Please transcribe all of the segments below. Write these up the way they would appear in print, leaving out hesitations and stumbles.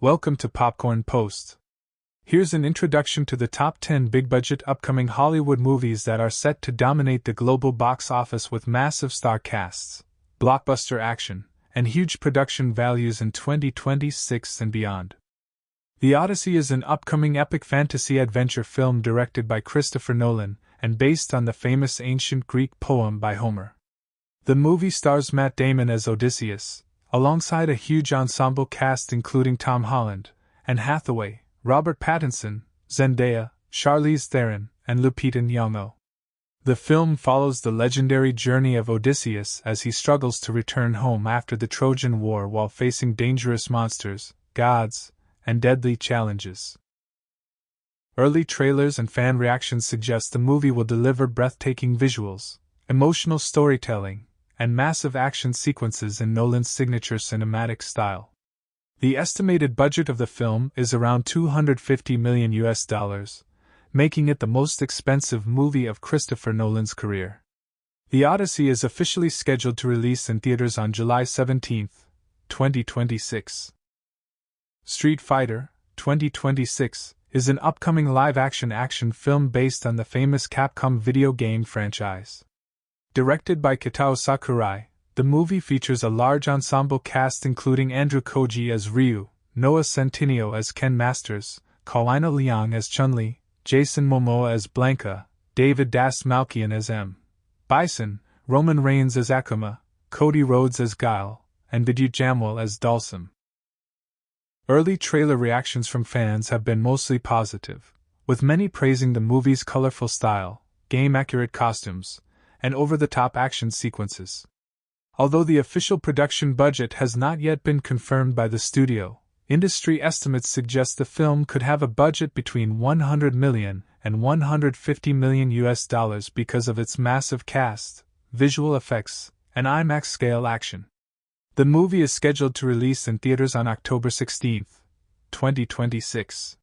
Welcome to Popcorn Post. Here's an introduction to the top 10 big-budget upcoming Hollywood movies that are set to dominate the global box office with massive star casts, blockbuster action, and huge production values in 2026 and beyond. The Odyssey is an upcoming epic fantasy adventure film directed by Christopher Nolan and based on the famous ancient Greek poem by Homer. The movie stars Matt Damon as Odysseus, alongside a huge ensemble cast including Tom Holland, Anne Hathaway, Robert Pattinson, Zendaya, Charlize Theron, and Lupita Nyong'o. The film follows the legendary journey of Odysseus as he struggles to return home after the Trojan War while facing dangerous monsters, gods, and deadly challenges. Early trailers and fan reactions suggest the movie will deliver breathtaking visuals, emotional storytelling, and massive action sequences in Nolan's signature cinematic style. The estimated budget of the film is around $250 million, making it the most expensive movie of Christopher Nolan's career. The Odyssey is officially scheduled to release in theaters on July 17, 2026. Street Fighter 2026 is an upcoming live-action film based on the famous Capcom video game franchise. Directed by Kitao Sakurai, the movie features a large ensemble cast including Andrew Koji as Ryu, Noah Centineo as Ken Masters, Kaoina Liang as Chun-Li, Jason Momoa as Blanca, David Dastmalchian as M. Bison, Roman Reigns as Akuma, Cody Rhodes as Guile, and Vidya Jamwal as Dalsum. Early trailer reactions from fans have been mostly positive, with many praising the movie's colorful style, game-accurate costumes, and over-the-top action sequences. Although the official production budget has not yet been confirmed by the studio, industry estimates suggest the film could have a budget between $100 million and $150 million because of its massive cast, visual effects, and IMAX-scale action. The movie is scheduled to release in theaters on October 16, 2026.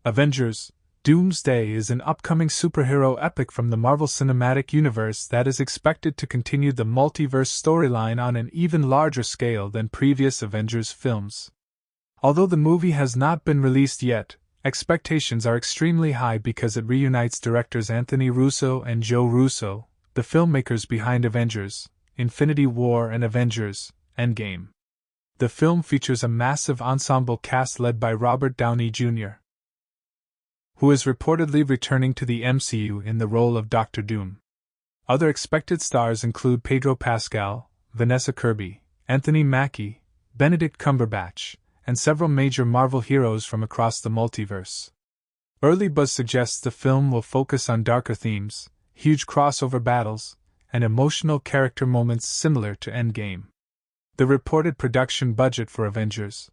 Avengers: Doomsday is an upcoming superhero epic from the Marvel Cinematic Universe that is expected to continue the multiverse storyline on an even larger scale than previous Avengers films. Although the movie has not been released yet, expectations are extremely high because it reunites directors Anthony Russo and Joe Russo, the filmmakers behind Avengers, Infinity War and Avengers: Endgame. The film features a massive ensemble cast led by Robert Downey Jr., who is reportedly returning to the MCU in the role of Doctor Doom. Other expected stars include Pedro Pascal, Vanessa Kirby, Anthony Mackie, Benedict Cumberbatch, and several major Marvel heroes from across the multiverse. Early buzz suggests the film will focus on darker themes, huge crossover battles, and emotional character moments similar to Endgame. The reported production budget for Avengers: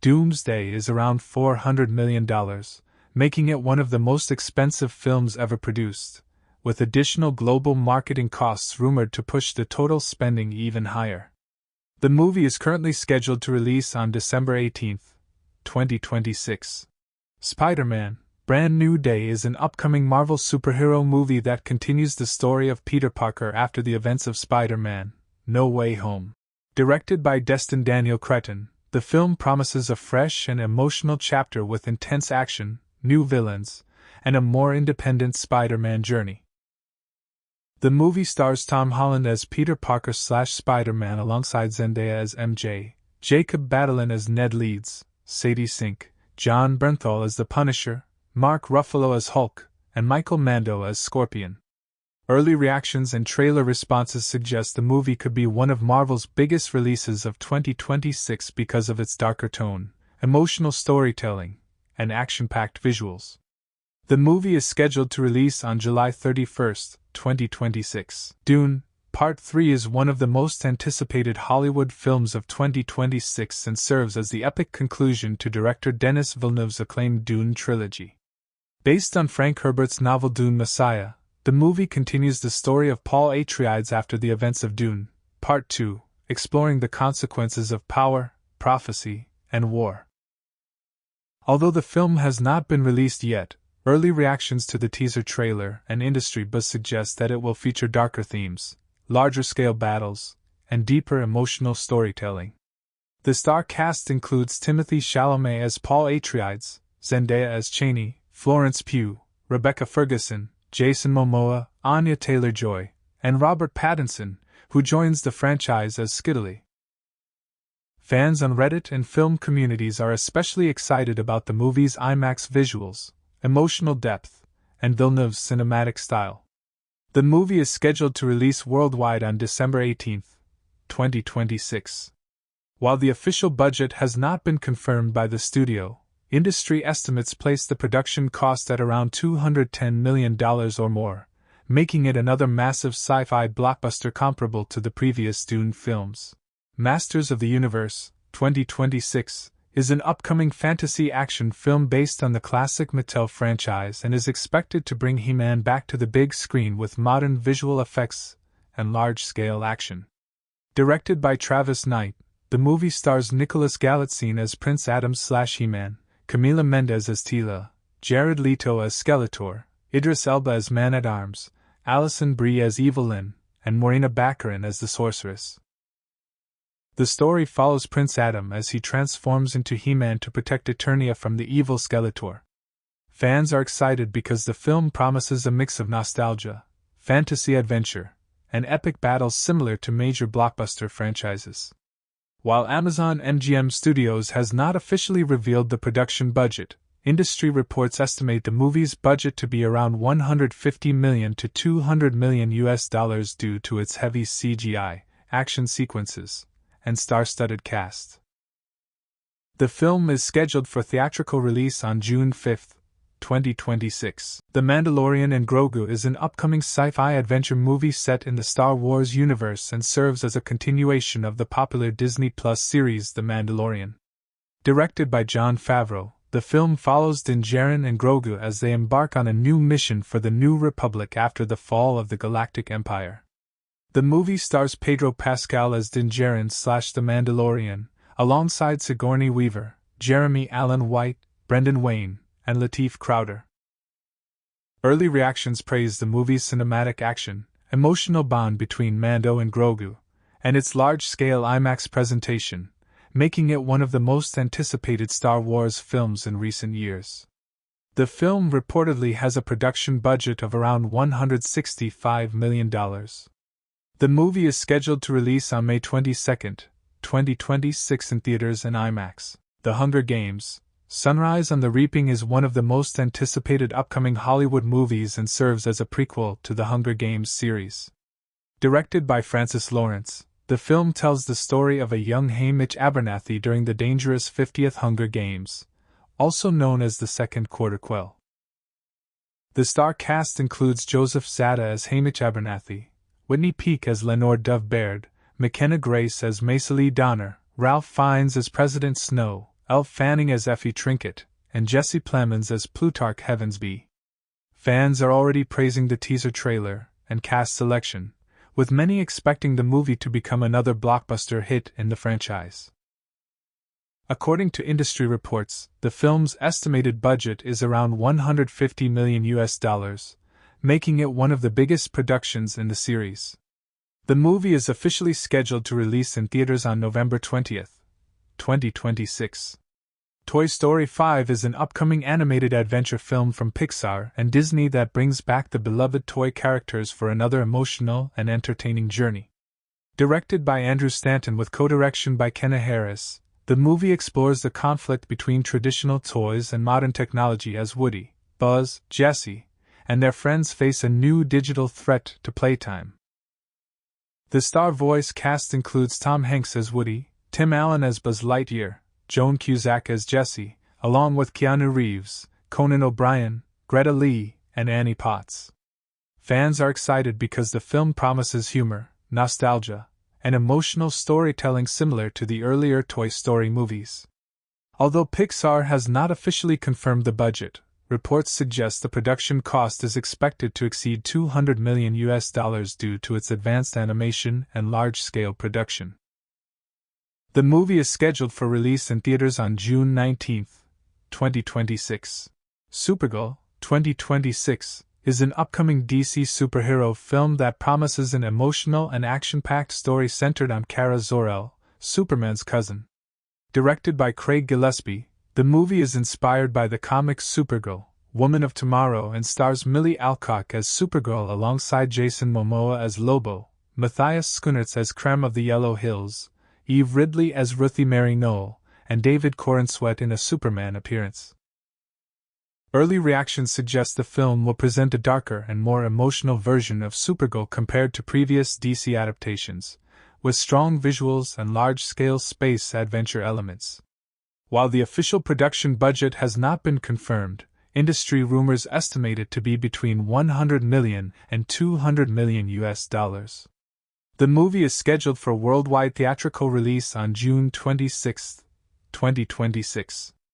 Doomsday is around $400 million, making it one of the most expensive films ever produced, with additional global marketing costs rumored to push the total spending even higher. The movie is currently scheduled to release on December 18, 2026. Spider-Man: Brand New Day is an upcoming Marvel superhero movie that continues the story of Peter Parker after the events of Spider-Man: No Way Home. Directed by Destin Daniel Cretton, the film promises a fresh and emotional chapter with intense action, new villains, and a more independent Spider-Man journey. The movie stars Tom Holland as Peter Parker/Spider-Man alongside Zendaya as MJ, Jacob Batalon as Ned Leeds, Sadie Sink, John Bernthal as the Punisher, Mark Ruffalo as Hulk, and Michael Mando as Scorpion. Early reactions and trailer responses suggest the movie could be one of Marvel's biggest releases of 2026 because of its darker tone, emotional storytelling, and action-packed visuals. The movie is scheduled to release on July 31, 2026. Dune: Part 3 is one of the most anticipated Hollywood films of 2026 and serves as the epic conclusion to director Denis Villeneuve's acclaimed Dune trilogy. Based on Frank Herbert's novel Dune Messiah, the movie continues the story of Paul Atreides after the events of Dune, Part 2, exploring the consequences of power, prophecy, and war. Although the film has not been released yet, early reactions to the teaser trailer and industry buzz suggest that it will feature darker themes, larger-scale battles, and deeper emotional storytelling. The star cast includes Timothée Chalamet as Paul Atreides, Zendaya as Chani, Florence Pugh, Rebecca Ferguson, Jason Momoa, Anya Taylor-Joy, and Robert Pattinson, who joins the franchise as Skiddly. Fans on Reddit and film communities are especially excited about the movie's IMAX visuals, emotional depth, and Villeneuve's cinematic style. The movie is scheduled to release worldwide on December 18, 2026. While the official budget has not been confirmed by the studio, industry estimates place the production cost at around $210 million or more, making it another massive sci-fi blockbuster comparable to the previous Dune films. Masters of the Universe, 2026, is an upcoming fantasy action film based on the classic Mattel franchise and is expected to bring He-Man back to the big screen with modern visual effects and large-scale action. Directed by Travis Knight, the movie stars Nicholas Galitzine as Prince Adam/He-Man, Camila Mendes as Tila, Jared Leto as Skeletor, Idris Elba as Man-at-Arms, Alison Brie as Evelyn, and Morena Baccarin as the Sorceress. The story follows Prince Adam as he transforms into He-Man to protect Eternia from the evil Skeletor. Fans are excited because the film promises a mix of nostalgia, fantasy adventure, and epic battles similar to major blockbuster franchises. While Amazon MGM Studios has not officially revealed the production budget, industry reports estimate the movie's budget to be around $150 million to $200 million due to its heavy CGI, action sequences, and star-studded cast. The film is scheduled for theatrical release on June 5, 2026. The Mandalorian and Grogu is an upcoming sci-fi adventure movie set in the Star Wars universe and serves as a continuation of the popular Disney Plus series The Mandalorian. Directed by Jon Favreau, the film follows Din Djarin and Grogu as they embark on a new mission for the New Republic after the fall of the Galactic Empire. The movie stars Pedro Pascal as Din Djarin/The Mandalorian, alongside Sigourney Weaver, Jeremy Allen White, Brendan Wayne, and Lateef Crowder. Early reactions praised the movie's cinematic action, emotional bond between Mando and Grogu, and its large-scale IMAX presentation, making it one of the most anticipated Star Wars films in recent years. The film reportedly has a production budget of around $165 million. The movie is scheduled to release on May 22, 2026 in theaters and IMAX. The Hunger Games: Sunrise on the Reaping is one of the most anticipated upcoming Hollywood movies and serves as a prequel to the Hunger Games series. Directed by Francis Lawrence, the film tells the story of a young Haymitch Abernathy during the dangerous 50th Hunger Games, also known as the Second Quarter Quell. The star cast includes Joseph Zada as Haymitch Abernathy, Whitney Peake as Lenore Dove Baird, McKenna Grace as Maisily Donner, Ralph Fiennes as President Snow, Elle Fanning as Effie Trinket, and Jesse Plemons as Plutarch Heavensbee. Fans are already praising the teaser trailer and cast selection, with many expecting the movie to become another blockbuster hit in the franchise. According to industry reports, the film's estimated budget is around $150 million, making it one of the biggest productions in the series. The movie is officially scheduled to release in theaters on November 20, 2026. Toy Story 5 is an upcoming animated adventure film from Pixar and Disney that brings back the beloved toy characters for another emotional and entertaining journey. Directed by Andrew Stanton with co-direction by Kenna Harris, the movie explores the conflict between traditional toys and modern technology as Woody, Buzz, Jessie, and their friends face a new digital threat to playtime. The star voice cast includes Tom Hanks as Woody, Tim Allen as Buzz Lightyear, Joan Cusack as Jessie, along with Keanu Reeves, Conan O'Brien, Greta Lee, and Annie Potts. Fans are excited because the film promises humor, nostalgia, and emotional storytelling similar to the earlier Toy Story movies. Although Pixar has not officially confirmed the budget, reports suggest the production cost is expected to exceed $200 million due to its advanced animation and large-scale production. The movie is scheduled for release in theaters on June 19, 2026. Supergirl, 2026, is an upcoming DC superhero film that promises an emotional and action-packed story centered on Kara Zor-El, Superman's cousin. Directed by Craig Gillespie, the movie is inspired by the comics Supergirl, Woman of Tomorrow, and stars Millie Alcock as Supergirl alongside Jason Momoa as Lobo, Matthias Schoenaerts as Krem of the Yellow Hills, Eve Ridley as Ruthie Mary Noel, and David Corenswet in a Superman appearance. Early reactions suggest the film will present a darker and more emotional version of Supergirl compared to previous DC adaptations, with strong visuals and large-scale space adventure elements. While the official production budget has not been confirmed, industry rumors estimate it to be between $100 million and $200 million. The movie is scheduled for worldwide theatrical release on June 26, 2026.